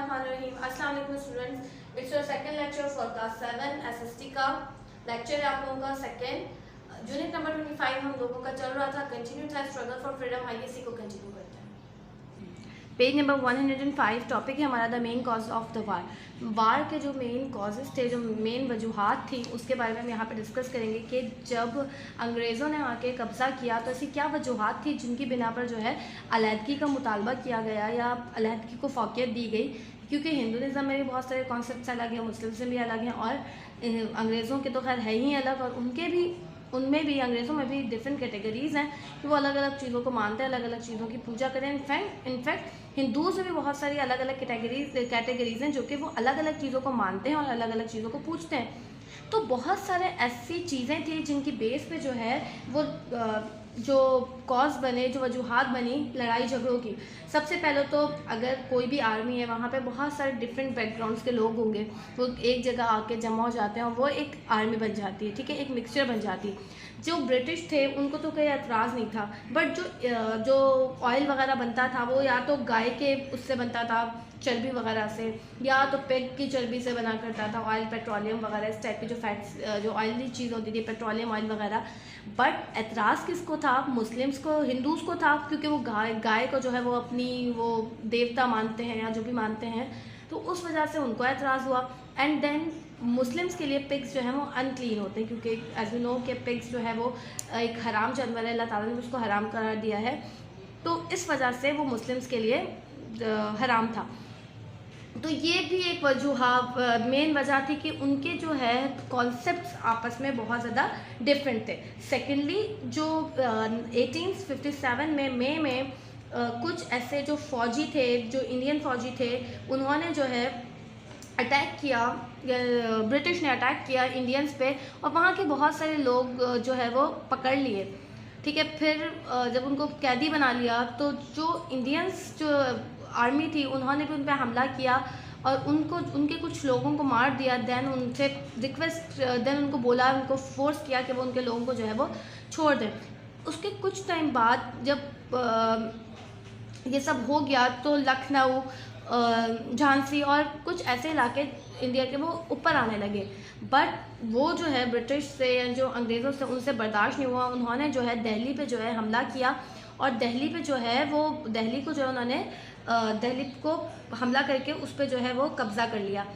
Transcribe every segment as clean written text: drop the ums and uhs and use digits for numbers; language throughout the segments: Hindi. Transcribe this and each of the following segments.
बिस्मिल्लाहिर्रहमानिर्रहीम। अस्सलाम वालेकुम students, it's your second lecture for class 7 SST का लेक्चर है आप लोगों का सेकंड। यूनिट नंबर 25 हम लोगों का चल रहा था कंटिन्यू था स्ट्रगल फॉर फ्रीडम। आइए इसी को कंटिन्यू करते हैं। पेज नंबर 105 टॉपिक है हमारा the main cause of the war. War के जो मेन कॉजेज थे, जो मेन वजूहात थी, उसके बारे में हम यहाँ पे डिस्कस करेंगे कि जब अंग्रेज़ों ने आके कब्ज़ा किया तो ऐसी क्या वजूहात थी जिनकी बिना पर जो है अलहदगी का मुतालबा किया गया या अलहदगी को फ़ौक़ियत दी गई। क्योंकि हिंदुज़म में भी बहुत सारे कॉन्सेप्ट्स अलग हैं, मुस्लिम से भी अलग हैं और अंग्रेज़ों के तो खैर है ही अलग, और उनमें भी अंग्रेज़ों में भी डिफरेंट कैटेगरीज़ हैं कि वो अलग अलग चीज़ों को मानते हैं, अलग अलग चीज़ों की पूजा करें। इनफैक्ट हिंदूज़ में भी बहुत सारी अलग अलग कैटेगरीज़ हैं जो कि वो अलग अलग चीज़ों को मानते हैं और अलग अलग चीज़ों को पूजते हैं। तो बहुत सारे ऐसी चीज़ें थी जिनकी बेस पे जो है वो जो कॉज बने, जो वजूहात बनी लड़ाई झगड़ों की। सबसे पहले तो अगर कोई भी आर्मी है, वहाँ पे बहुत सारे डिफरेंट बैकग्राउंड्स के लोग होंगे, वो एक जगह आके जमा हो जाते हैं और वो एक आर्मी बन जाती है, ठीक है, एक मिक्सचर बन जाती है। जो ब्रिटिश थे उनको तो कोई एतराज़ नहीं था, बट जो ऑयल वगैरह बनता था वो या तो गाय के उससे बनता था, चर्बी वगैरह से, या तो पिग की चर्बी से बना करता था ऑयल, पेट्रोलियम वगैरह, इस टाइप की जो फैट्स, जो ऑयली चीज़ होती थी, पेट्रोलियम ऑयल वगैरह। बट एतराज़ किसको था? मुस्लिम्स को, हिंदूज़ को था, क्योंकि वो गाय को जो है वो अपनी वो देवता मानते हैं या जो भी मानते हैं, तो उस वजह से उनको एतराज़ हुआ। एंड देन मुस्लिम्स के लिए पिग्स जो है वो अनक्लीन होते हैं, क्योंकि एज वी नो कि पिग्स जो है वो एक हराम जानवर है, अल्लाह ताला ने उसको हराम करार दिया है, तो इस वजह से वो मुस्लिम्स के लिए हराम था। तो ये भी एक मेन वजह थी कि उनके जो है कॉन्सेप्ट्स आपस में बहुत ज़्यादा डिफरेंट थे। सेकेंडली जो 1857 में मई में कुछ ऐसे जो फ़ौजी थे, जो इंडियन फ़ौजी थे, उन्होंने जो है अटैक किया, ब्रिटिश ने अटैक किया इंडियंस पे, और वहाँ के बहुत सारे लोग जो है वो पकड़ लिए, ठीक है। फिर जब उनको कैदी बना लिया तो जो इंडियंस जो आर्मी थी उन्होंने भी उन पर हमला किया और उनके कुछ लोगों को मार दिया। देन उनसे उनको बोला, उनको फोर्स किया कि वो उनके लोगों को जो है वो छोड़ दें। उसके कुछ टाइम बाद जब ये सब हो गया तो लखनऊ, झांसी और कुछ ऐसे इलाके इंडिया के वो ऊपर आने लगे, बट वो जो है ब्रिटिश से या जो अंग्रेज़ों से उनसे बर्दाश्त नहीं हुआ। उन्होंने जो है दिल्ली पे जो है हमला किया, और दिल्ली पे जो है वो दिल्ली को जो उन्होंने दिल्ली को हमला करके उस पर जो है वो कब्ज़ा कर लिया।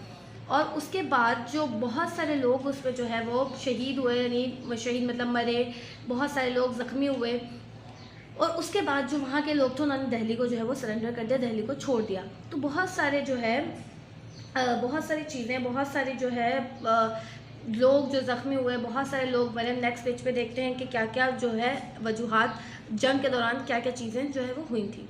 और उसके बाद जो बहुत सारे लोग उस पर जो है वो शहीद हुए, यानी शहीद मतलब मरे, बहुत सारे लोग ज़ख्मी हुए। और उसके बाद जो वहाँ के लोग थे उन्होंने दिल्ली को जो है वो सरेंडर कर दिया, दिल्ली को छोड़ दिया। तो बहुत सारे जो है बहुत सारी चीज़ें, बहुत सारी जो है लोग जो ज़ख्मी हुए, बहुत सारे लोग मरे। नेक्स्ट पेज पे देखते हैं कि क्या क्या जो है वजूहात जंग के दौरान क्या क्या चीज़ें जो है वो हुई थी।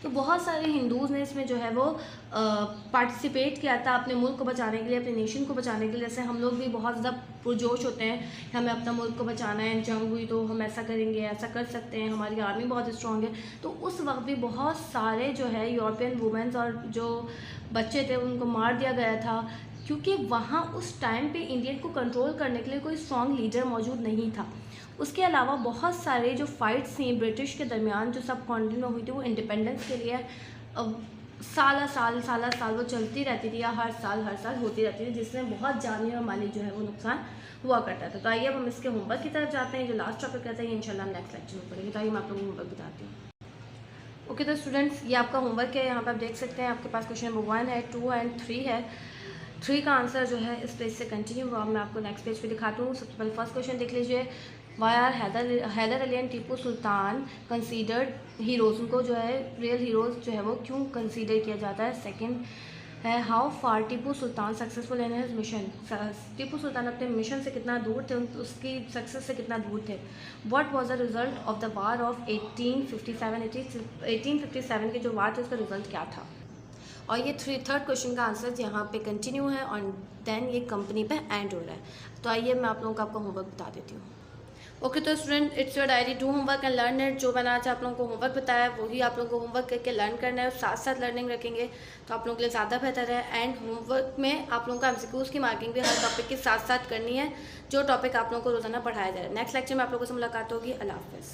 तो बहुत सारे हिंदूज़ ने इसमें जो है वो पार्टिसिपेट किया था अपने मुल्क को बचाने के लिए, अपने नेशन को बचाने के लिए। जैसे हम लोग भी बहुत ज़्यादा पुरजोश होते हैं कि हमें अपना मुल्क को बचाना है, जंग हुई तो हम ऐसा करेंगे, ऐसा कर सकते हैं, हमारी आर्मी बहुत स्ट्रॉन्ग है। तो उस वक्त भी बहुत सारे जो है यूरोपियन वुमेंस और जो बच्चे थे उनको मार दिया गया था, क्योंकि वहाँ उस टाइम पे इंडियन को कंट्रोल करने के लिए कोई स्ट्रॉन्ग लीडर मौजूद नहीं था। उसके अलावा बहुत सारे जो फाइट्स थी ब्रिटिश के दरमियान जो सब कॉन्टिनेंट में हुई थी, वो इंडिपेंडेंस के लिए साल साल वो चलती रहती थी, या हर साल होती रहती थी, जिसमें बहुत जानी और माली जो है वो नुकसान हुआ करता था। तो आइए अब हम इसके होमवर्क की तरफ जाते हैं। जो लास्ट टॉपिक रहता है ये इंशाल्लाह हम नेक्स्ट लेक्चर में पढ़ेंगे। तो आइए मैं आप लोगों को होमवर्क बताती हूँ। ओके तो स्टूडेंट्स, ये आपका होमवर्क है। यहाँ पर आप देख सकते हैं आपके पास क्वेश्चन नंबर 1 है, 2 एंड 3 है। 3 का आंसर जो है इस पेज से कंटिन्यू हुआ, मैं आपको नेक्स्ट पेज पे दिखाती हूँ। सबसे पहले फर्स्ट क्वेश्चन देख लीजिए। Why are Hyder Ali and Tipu Sultan considered heroes, उनको जो है रियल हीरोज़ जो है वो क्यों कंसीडर किया जाता है। सेकंड है how far Tipu Sultan successful in his mission, Tipu Sultan अपने मिशन से कितना दूर थे, उसकी सक्सेस से कितना दूर थे। What was the result of the war of 1857 के जो वार थे उसका रिजल्ट क्या था। और ये थर्ड क्वेश्चन का आंसर यहाँ पे कंटिन्यू है और देन ये कंपनी पे एंड हो रहा है। तो आइए मैं आप लोगों को आपका होमवर्क बता देती हूँ। ओके तो student, it's your diary, do homework and learn it. जो मैंने आज आप लोगों को होमवर्क बताया वही आप लोगों को होमवर्क करके लर्न करना है, और साथ साथ लर्निंग रखेंगे तो आप लोगों के लिए ज़्यादा बेहतर है। एंड होमवर्क में आप लोगों को एमसीक्यूज़ की मार्किंग भी हर टॉपिक के साथ साथ करनी है, जो टॉपिक आप लोगों को रोजाना पढ़ाया जाए। नेक्स्ट लेक्चर में आप लोगों से मुलाकात होगी। अल्लाह हाफ़िज़।